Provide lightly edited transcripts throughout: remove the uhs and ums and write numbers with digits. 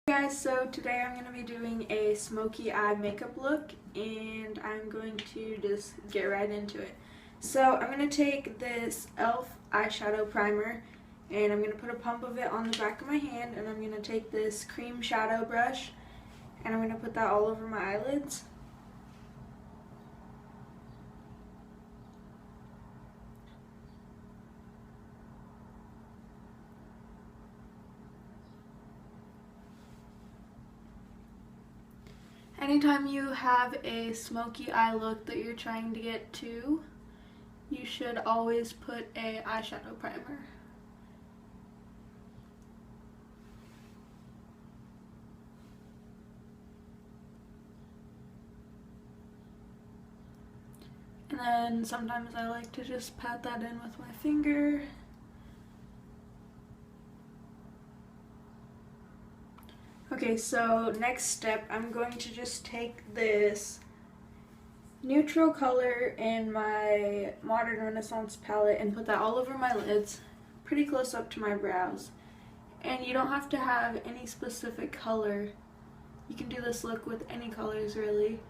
Hey guys, so today I'm going to be doing a smoky eye makeup look and I'm going to just get right into it. So I'm going to take this e.l.f. eyeshadow primer and I'm going to put a pump of it on the back of my hand, and I'm going to take this cream shadow brush and I'm going to put that all over my eyelids. Anytime you have a smoky eye look that you're trying to get to, you should always put a eyeshadow primer. And then sometimes I like to just pat that in with my finger. Okay, so next step, I'm going to just take this neutral color in my Modern Renaissance palette and put that all over my lids, pretty close up to my brows. And you don't have to have any specific color. You can do this look with any colors really,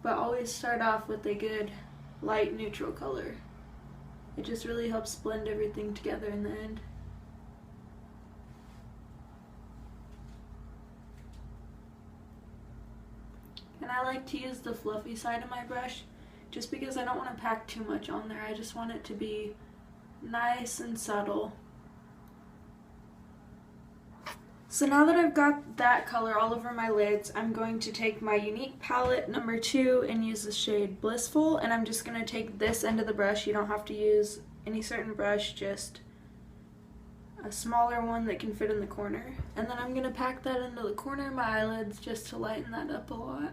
but always start off with a good light neutral color. It just really helps blend everything together in the end. And I like to use the fluffy side of my brush just because I don't want to pack too much on there. I just want it to be nice and subtle. So now that I've got that color all over my lids, I'm going to take my Unique palette number 2 and use the shade Blissful, and I'm just going to take this end of the brush. You don't have to use any certain brush, just a smaller one that can fit in the corner. And then I'm going to pack that into the corner of my eyelids just to lighten that up a lot.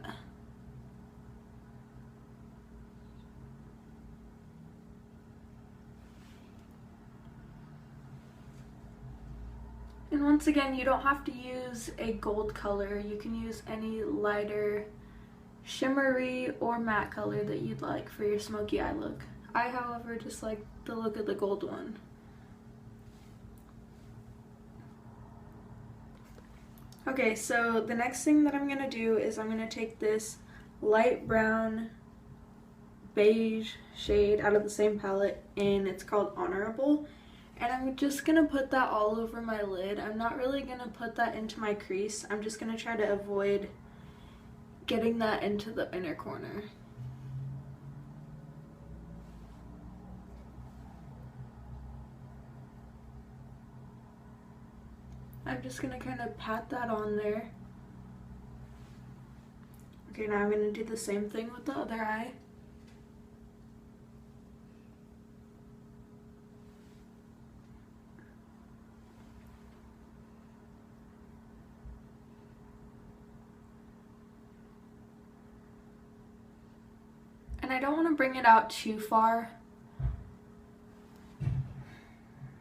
And once again, you don't have to use a gold color. You can use any lighter shimmery or matte color that you'd like for your smoky eye look. I, however, just like the look of the gold one. Okay, so the next thing that I'm going to do is I'm going to take this light brown beige shade out of the same palette, and it's called Honorable. And I'm just going to put that all over my lid. I'm not really going to put that into my crease. I'm just going to try to avoid getting that into the inner corner. I'm just going to kind of pat that on there. Okay, now I'm going to do the same thing with the other eye. And I don't want to bring it out too far.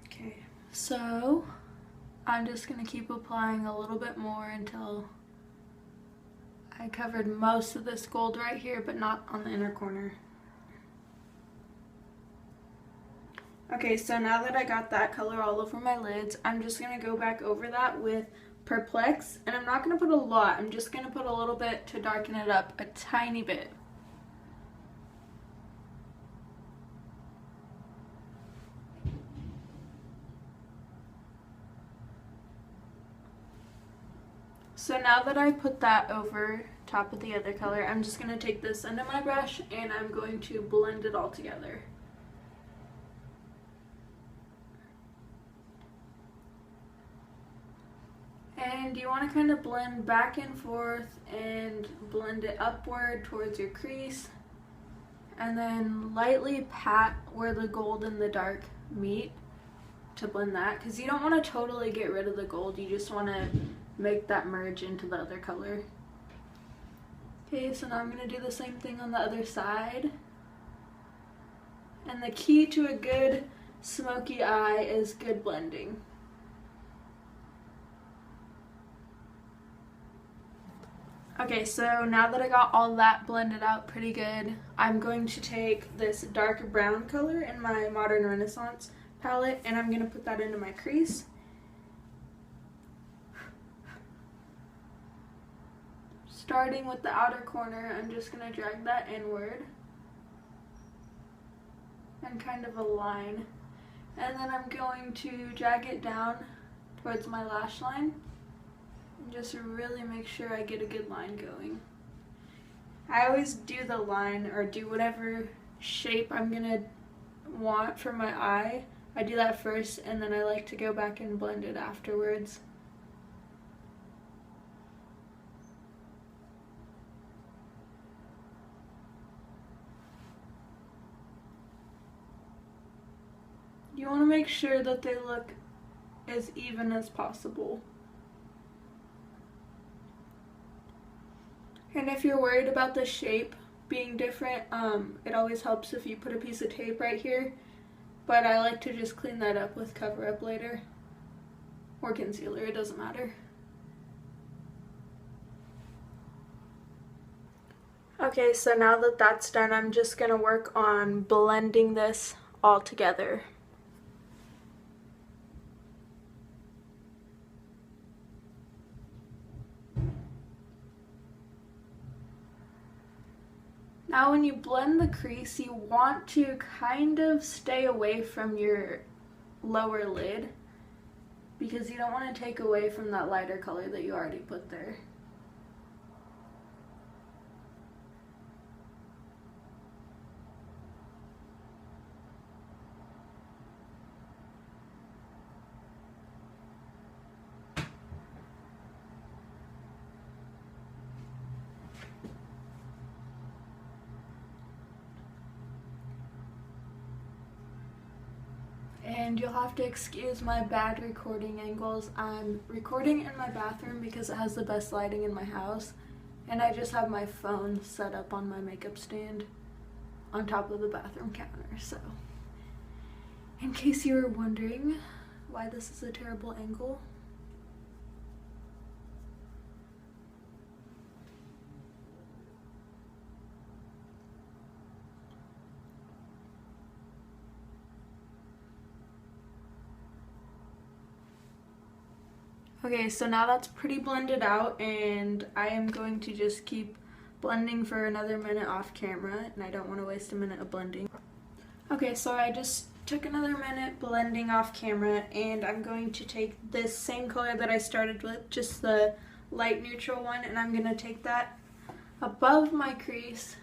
Okay, so I'm just going to keep applying a little bit more until I covered most of this gold right here, but not on the inner corner. Okay, so now that I got that color all over my lids, I'm just going to go back over that with Perplex, and I'm not going to put a lot. I'm just going to put a little bit to darken it up a tiny bit. So now that I put that over top of the other color, I'm just going to take this end of my brush and I'm going to blend it all together. And you want to kind of blend back and forth and blend it upward towards your crease. And then lightly pat where the gold and the dark meet to blend that, because you don't want to totally get rid of the gold. You just want to make that merge into the other color. Okay, so now I'm going to do the same thing on the other side. And the key to a good smoky eye is good blending. Okay, so now that I got all that blended out pretty good, I'm going to take this dark brown color in my Modern Renaissance palette and I'm going to put that into my crease. starting with the outer corner, I'm just going to drag that inward and kind of a line. And then I'm going to drag it down towards my lash line and just really make sure I get a good line going. I always do the line or do whatever shape I'm going to want for my eye. I do that first and then I like to go back and blend it afterwards. You want to make sure that they look as even as possible. And if you're worried about the shape being different, it always helps if you put a piece of tape right here. But I like to just clean that up with Cover Up later. Or concealer, it doesn't matter. Okay, so now that that's done, I'm just going to work on blending this all together. Now when you blend the crease, you want to kind of stay away from your lower lid because you don't want to take away from that lighter color that you already put there. And you'll have to excuse my bad recording angles. I'm recording in my bathroom because it has the best lighting in my house, and I just have my phone set up on my makeup stand on top of the bathroom counter. So in case you were wondering why this is a terrible angle. Okay, so now that's pretty blended out, and I am going to just keep blending for another minute off camera, and I don't want to waste a minute of blending. Okay, so I just took another minute blending off camera, and I'm going to take this same color that I started with, just the light neutral one, and I'm going to take that above my crease,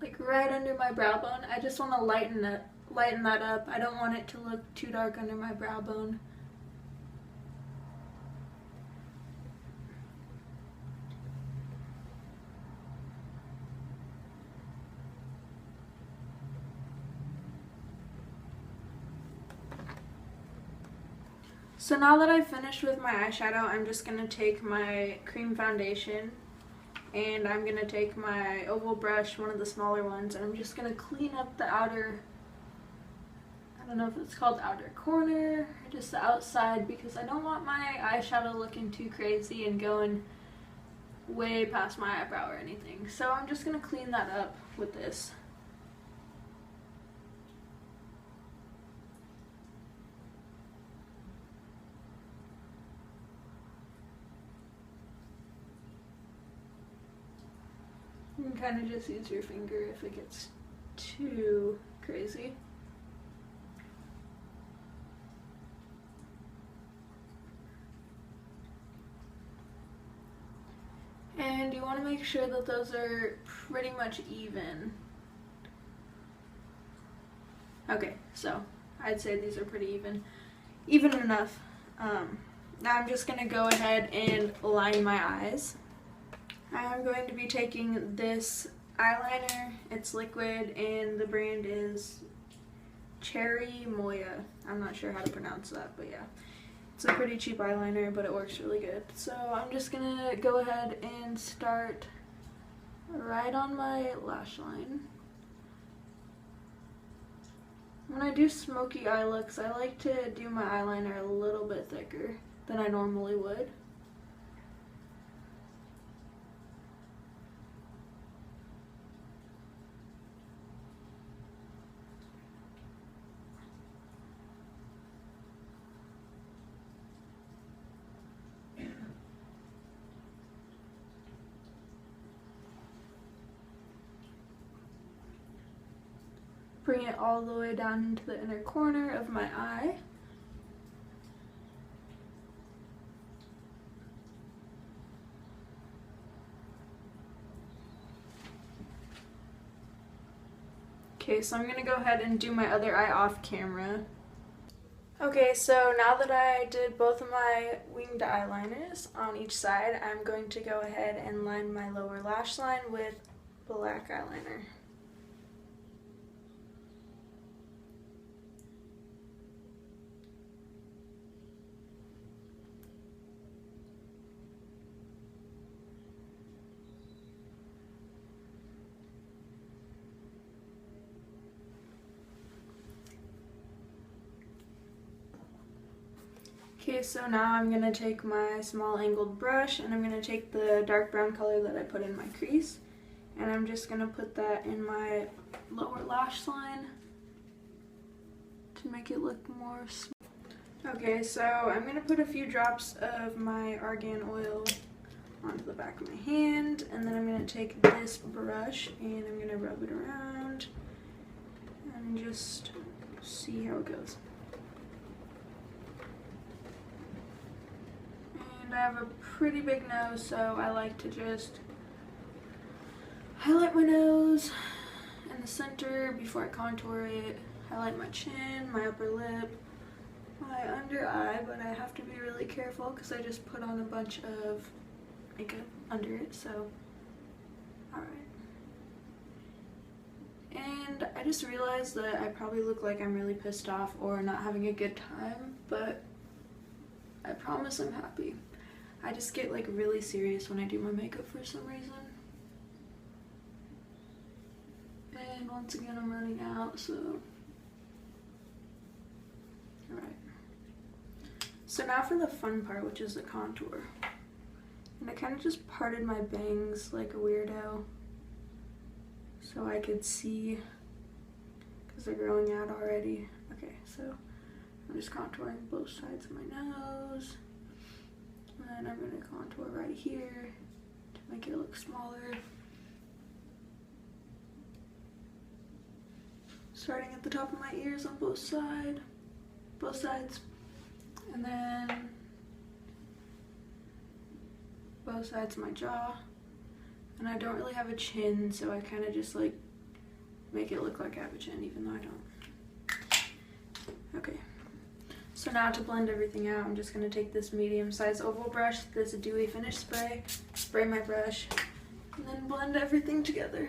like right under my brow bone. I just want to lighten that up. I don't want it to look too dark under my brow bone. So now that I've finished with my eyeshadow, I'm just going to take my cream foundation and I'm going to take my oval brush, one of the smaller ones, and I'm just going to clean up the outer, I don't know if it's called outer corner or just the outside, because I don't want my eyeshadow looking too crazy and going way past my eyebrow or anything. So I'm just going to clean that up with this. You can kind of just use your finger if it gets too crazy. And you want to make sure that those are pretty much even. Okay, so I'd say these are pretty even enough. Now I'm just going to go ahead and line my eyes. I'm going to be taking this eyeliner. It's liquid and the brand is Cherry Moya. I'm not sure how to pronounce that, but yeah. It's a pretty cheap eyeliner, but it works really good. So I'm just gonna go ahead and start right on my lash line. When I do smoky eye looks, I like to do my eyeliner a little bit thicker than I normally would. bring it all the way down into the inner corner of my eye. Okay, so I'm going to go ahead and do my other eye off camera. Okay, so now that I did both of my winged eyeliners on each side, I'm going to go ahead and line my lower lash line with black eyeliner. Okay, so now I'm going to take my small angled brush and I'm going to take the dark brown color that I put in my crease and I'm just going to put that in my lower lash line to make it look more smooth. Okay, so I'm going to put a few drops of my argan oil onto the back of my hand and then I'm going to take this brush and I'm going to rub it around and just see how it goes. I have a pretty big nose, so I like to just highlight my nose in the center before I contour it, highlight my chin, my upper lip, my under eye, but I have to be really careful because I just put on a bunch of makeup under it, so alright. And I just realized that I probably look like I'm really pissed off or not having a good time, but I promise I'm happy. I just get like really serious when I do my makeup for some reason. And once again I'm running out, so alright. So now for the fun part, which is the contour. And I kind of just parted my bangs like a weirdo so I could see because they're growing out already. Okay, so I'm just contouring both sides of my nose. And I'm going to contour right here to make it look smaller. Starting at the top of my ears on both sides. And then both sides of my jaw. And I don't really have a chin, so I kind of just like make it look like I have a chin, even though I don't. Okay. So now to blend everything out, I'm just going to take this medium-sized oval brush, this dewy finish spray, spray my brush, and then blend everything together.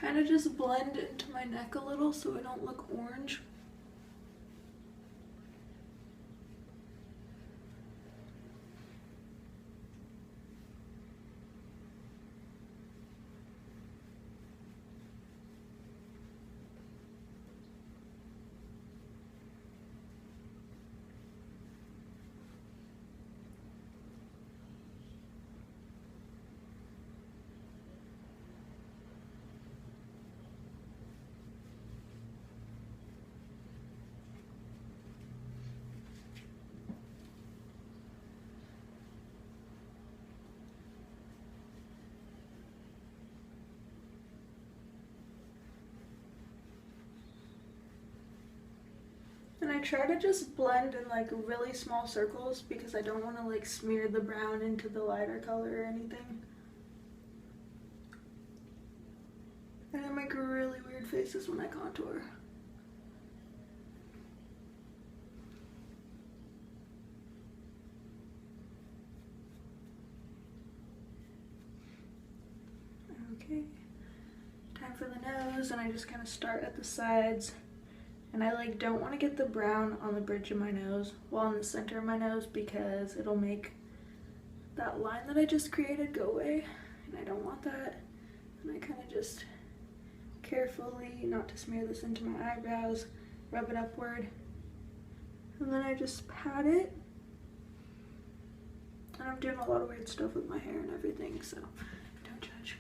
Kind of just blend into my neck a little so I don't look orange. And I try to just blend in like really small circles because I don't want to like smear the brown into the lighter color or anything. And I make really weird faces when I contour. Okay, time for the nose, and I just kind of start at the sides. And I like don't want to get the brown on the bridge of my nose while in the center of my nose because it'll make that line that I just created go away, and I don't want that. And I kind of just carefully, not to smear this into my eyebrows, rub it upward, and then I just pat it. And I'm doing a lot of weird stuff with my hair and everything, so don't judge.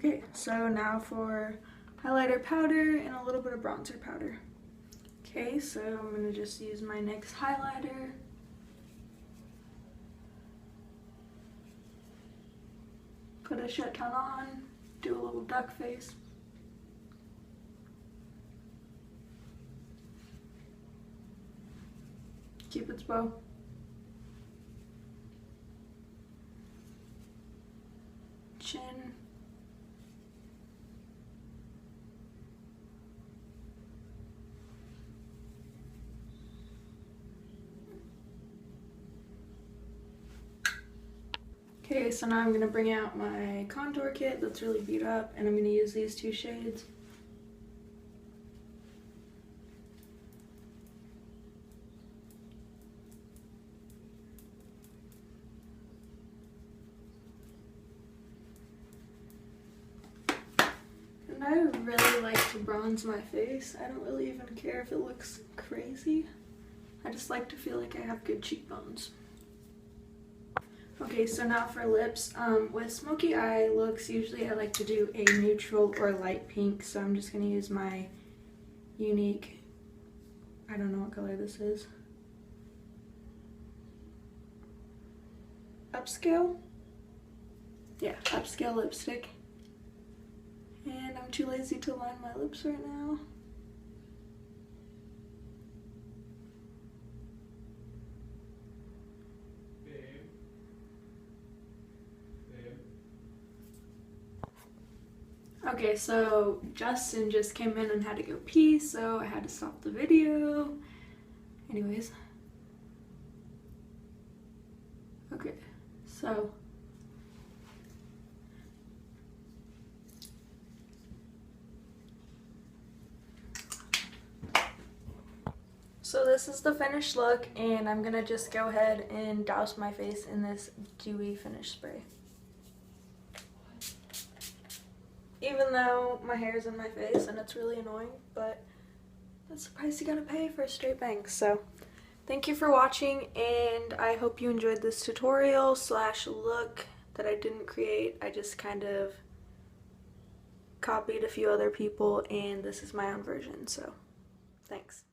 Okay, so now for highlighter powder and a little bit of bronzer powder. Okay, so I'm going to just use my NYX highlighter. Put a shit ton on, do a little duck face. Cupid's bow. Chin. Okay, so now I'm going to bring out my contour kit that's really beat up, and I'm going to use these two shades. And I really like to bronze my face. I don't really even care if it looks crazy. I just like to feel like I have good cheekbones. Okay, so now for lips. With smoky eye looks, usually I like to do a neutral or light pink, so I'm just going to use my unique, I don't know what color this is, upscale? Yeah, upscale lipstick. And I'm too lazy to line my lips right now. Okay, so Justin just came in and had to go pee, so I had to stop the video. Anyways. Okay, so. So this is the finished look, and I'm gonna just go ahead and douse my face in this dewy finish spray. Even though my hair's in my face and it's really annoying, but that's the price you gotta pay for a straight bangs. So thank you for watching, and I hope you enjoyed this tutorial slash look that I didn't create. I just kind of copied a few other people, and this is my own version, so thanks.